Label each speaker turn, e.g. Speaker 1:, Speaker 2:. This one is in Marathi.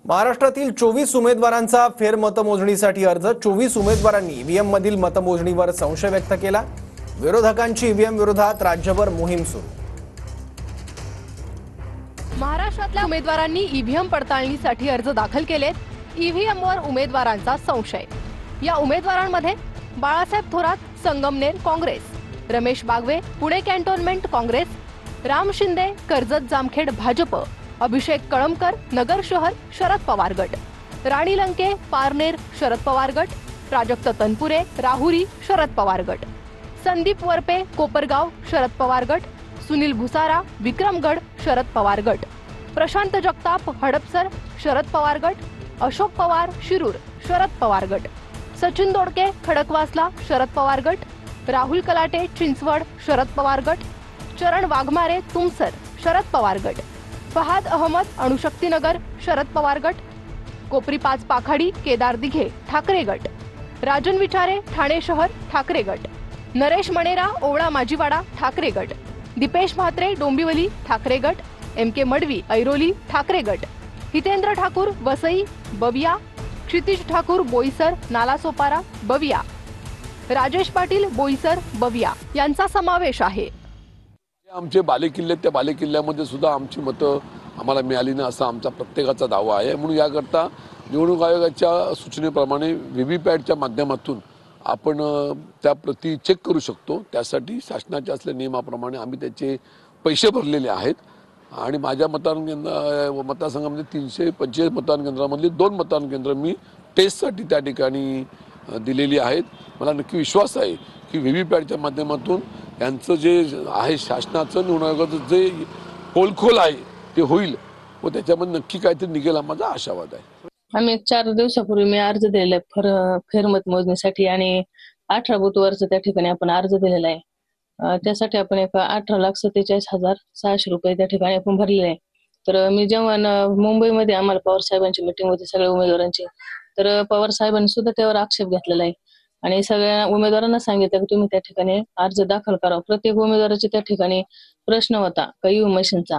Speaker 1: महाराष्ट्रातील 24 उमेदवारांचा फेरमतमोजणीसाठी अर्ज 24 उमेदवारांनी ईव्हीएम मधील मतमोजणीवर संशय व्यक्त केला। विरोधकांची ईव्हीएम विरोधात राज्यभर मोहीम सुरू।
Speaker 2: महाराष्ट्रातल्या उमेदवारांनी ईव्हीएम पडताळणीसाठी अर्ज दाखल केलेत। ईव्हीएमवर उमेदवारांचा संशय। या उमेदवारांमध्ये बाळासाहेब थोरात संगमनेर काँग्रेस, रमेश बागवे पुणे कॅन्टोन्मेंट काँग्रेस, राम शिंदे कर्जत जामखेड भाजप, अभिषेक कळमकर नगर शहर शरद पवार गट, राणी लंके पारनेर शरद पवार गट, प्राजक्त तनपुरे राहुरी शरद पवार गट, संदीप वरपे कोपरगाव शरद पवार गट, सुनील भुसारा विक्रमगड शरद पवार गट, प्रशांत जगताप हडपसर शरद पवार गट, अशोक पवार शिरूर शरद पवार गट, सचिन दोडके खडकवासला शरद पवार गट, राहुल कलाटे चिंचवड शरद पवार गट, चरण वाघमारे तुमसर शरद पवार गट, फहाद अहमद अणुशक्तीनगर शरद पवार गट, कोपरी पाच पाखाडी केदार दिघे ठाकरे गट, राजन विचारे ठाणे शहर ठाकरे गट, नरेश मणेरा ओवळा माजीवाडा ठाकरे गट, दीपेश म्हात्रे डोंबिवली ठाकरे गट, एम के मडवी ऐरोली ठाकरे गट, हितेंद्र ठाकूर वसई बविया, क्षितिज ठाकूर बोईसर नालासोपारा बविया, राजेश पाटील बोईसर बविया यांचा समावेश आहे।
Speaker 3: आमचे बालेकिल्ले त्या बालेकिल्ल्यामध्ये सुद्धा आमची मतं आम्हाला मिळाली नाही असा आमचा प्रत्येकाचा दावा आहे। म्हणून याकरता निवडणूक आयोगाच्या सूचनेप्रमाणे व्हीव्हीपॅटच्या माध्यमातून आपण त्या प्रती चेक करू शकतो। त्यासाठी शासनाच्या असलेल्या नियमाप्रमाणे आम्ही त्याचे पैसे भरलेले आहेत आणि माझ्या मतदारसंघामध्ये 345 मतदान केंद्रामधली 2 मतदान केंद्र मी टेस्टसाठी त्या ठिकाणी दिलेली आहेत। मला नक्की विश्वास आहे की व्हीव्हीपॅटच्या माध्यमातून यांचं जे आहे शासनाचं निवडणूक आयोगाचं जे पोलखोल आहे ते होईल व त्याच्यामध्ये नक्की काहीतरी निघेल हा माझा आशावाद आहे।
Speaker 4: आम्ही 4 दिवसापूर्वी मी अर्ज दिलेला आहे फेरमत मोजणीसाठी आणि 18 बुधवारचा त्या ठिकाणी आपण अर्ज दिलेला आहे। त्यासाठी आपण 18,47,600 रुपये त्या ठिकाणी आपण भरलेले आहे। तर मी जेव्हा मुंबईमध्ये आम्हाला पवार साहेबांची मीटिंग होती सगळ्या उमेदवारांची, तर पवार साहेबांनी सुद्धा त्यावर आक्षेप घेतलेला आहे आणि सगळ्या उमेदवारांना सांगितलं की तुम्ही त्या ठिकाणी अर्ज दाखल करा। प्रत्येक उमेदवाराचे त्या ठिकाणी प्रश्न होता काही मशीनचा,